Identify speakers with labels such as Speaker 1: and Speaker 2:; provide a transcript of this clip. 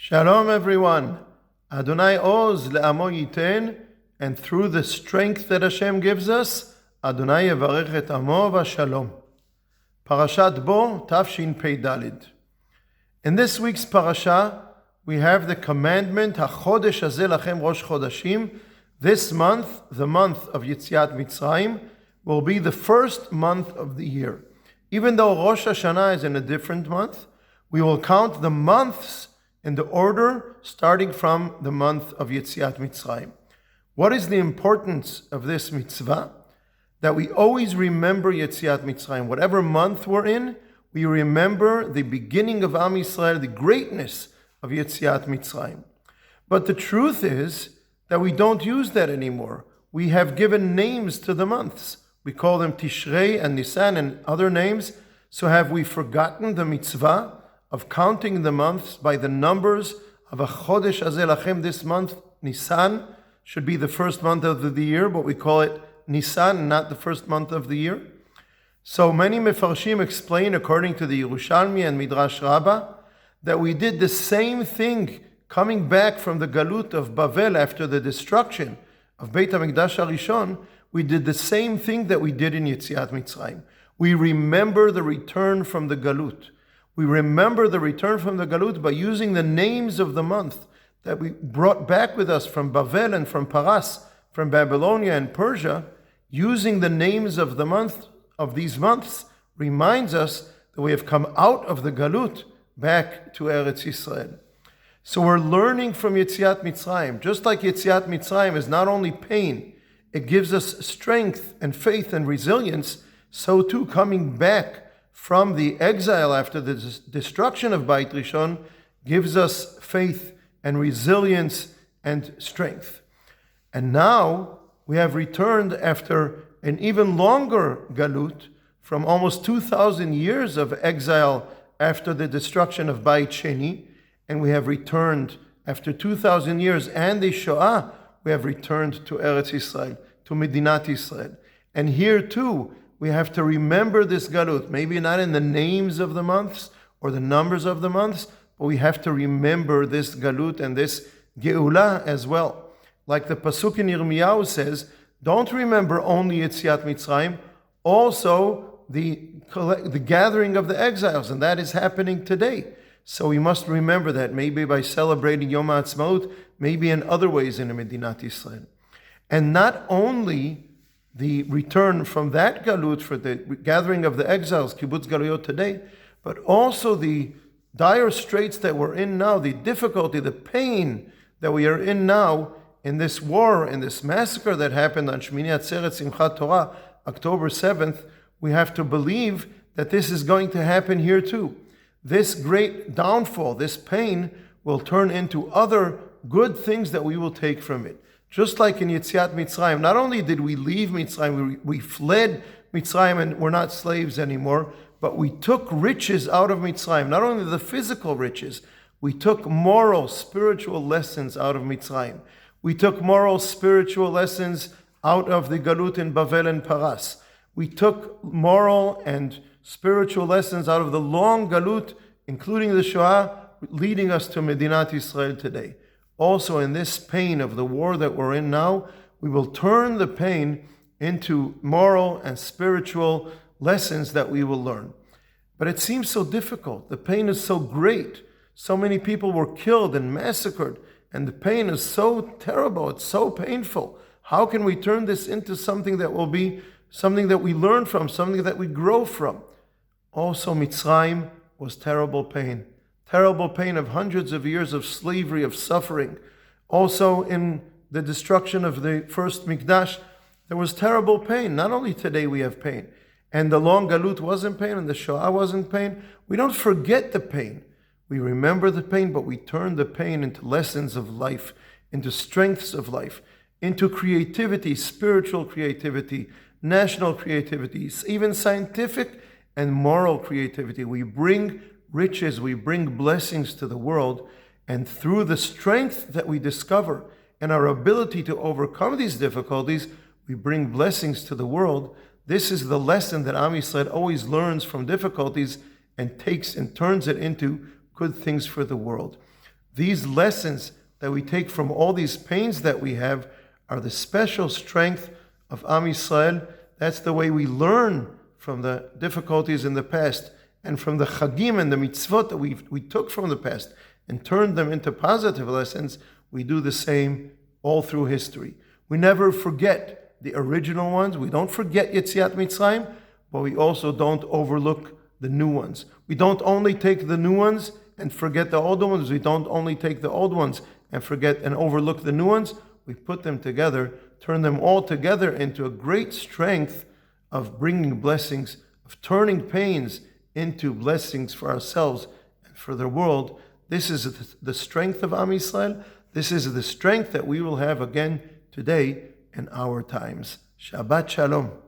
Speaker 1: Shalom everyone. Adonai Oz le'amo yiten, and through the strength that Hashem gives us, Adonai yevarech et amo v'shalom. Parashat Bo, Tafshin Pei Dalid. In this week's parasha, we have the commandment, HaChodesh hazeh lachem Rosh Chodashim. This month, the month of Yetziat Mitzrayim, will be the first month of the year. Even though Rosh Hashanah is in a different month, we will count the months in the order starting from the month of Yetziat Mitzrayim. What is the importance of this mitzvah? That we always remember Yetziat Mitzrayim. Whatever month we're in, we remember the beginning of Am Yisrael, the greatness of Yetziat Mitzrayim. But the truth is that we don't use that anymore. We have given names to the months. We call them Tishrei and Nisan and other names. So have we forgotten the mitzvah of counting the months by the numbers of a Chodesh hazeh lachem? This month, Nisan, should be the first month of the year, but we call it Nisan, not the first month of the year. So many Mefarshim explain, according to the Yerushalmi and Midrash Rabbah, that we did the same thing coming back from the Galut of Bavel after the destruction of Beit HaMikdash HaRishon. We did the same thing that we did in Yetziat Mitzrayim. We remember the return from the Galut. We remember the return from the Galut by using the names of the month that we brought back with us from Bavel and from Paras, from Babylonia and Persia. Using the names of the month of these months reminds us that we have come out of the Galut back to Eretz Yisrael. So we're learning from Yetziat Mitzrayim. Just like Yetziat Mitzrayim is not only pain, it gives us strength and faith and resilience, so too coming back from the exile after the destruction of Beit Rishon gives us faith and resilience and strength. And now we have returned after an even longer galut, from almost 2,000 years of exile after the destruction of Beit Sheni, and we have returned after 2,000 years and the Shoah, we have returned to Eretz Yisrael, to Medinat Yisrael. And here too, we have to remember this galut, maybe not in the names of the months or the numbers of the months, but we have to remember this galut and this Geulah as well. Like the Pasuk in Yirmiyahu says, don't remember only Yetziat Mitzrayim, also the gathering of the exiles, and that is happening today. So we must remember that, maybe by celebrating Yom HaAtzmaut, maybe in other ways in Medinat Yisrael. And not only the return from that galut for the gathering of the exiles, kibbutz galuyot today, but also the dire straits that we're in now, the difficulty, the pain that we are in now in this war, in this massacre that happened on Shmini Atzeret Simchat Torah, October 7th, we have to believe that this is going to happen here too. This great downfall, this pain, will turn into other good things that we will take from it. Just like in Yetziat Mitzrayim, not only did we leave Mitzrayim, we fled Mitzrayim and we're not slaves anymore, but we took riches out of Mitzrayim, not only the physical riches, we took moral, spiritual lessons out of Mitzrayim. We took moral, spiritual lessons out of the Galut in Bavel and Paras. We took moral and spiritual lessons out of the long Galut, including the Shoah, leading us to Medinat Yisrael today. Also, in this pain of the war that we're in now, we will turn the pain into moral and spiritual lessons that we will learn. But it seems so difficult. The pain is so great. So many people were killed and massacred, and the pain is so terrible. It's so painful. How can we turn this into something that will be something that we learn from, something that we grow from? Also, Mitzrayim was terrible pain of hundreds of years of slavery, of suffering. Also, in the destruction of the first Mikdash, there was terrible pain. Not only today we have pain, and the long Galut was in pain, and the Shoah was in pain. We don't forget the pain. We remember the pain, but we turn the pain into lessons of life, into strengths of life, into creativity, spiritual creativity, national creativity, even scientific and moral creativity. We bring riches, we bring blessings to the world, and through the strength that we discover and our ability to overcome these difficulties, we bring blessings to the world. This is the lesson that Am Yisrael always learns from difficulties and takes and turns it into good things for the world. These lessons that we take from all these pains that we have are the special strength of Am Yisrael. That's the way we learn from the difficulties in the past and from the chagim and the mitzvot that we took from the past and turned them into positive lessons. We do the same all through history. We never forget the original ones. We don't forget Yetziat Mitzrayim, but we also don't overlook the new ones. We don't only take the new ones and forget the old ones. We don't only take the old ones and forget and overlook the new ones. We put them together, turn them all together into a great strength of bringing blessings, of turning pains into blessings for ourselves and for the world. This is the strength of Am Yisrael. This is the strength that we will have again today in our times. Shabbat Shalom.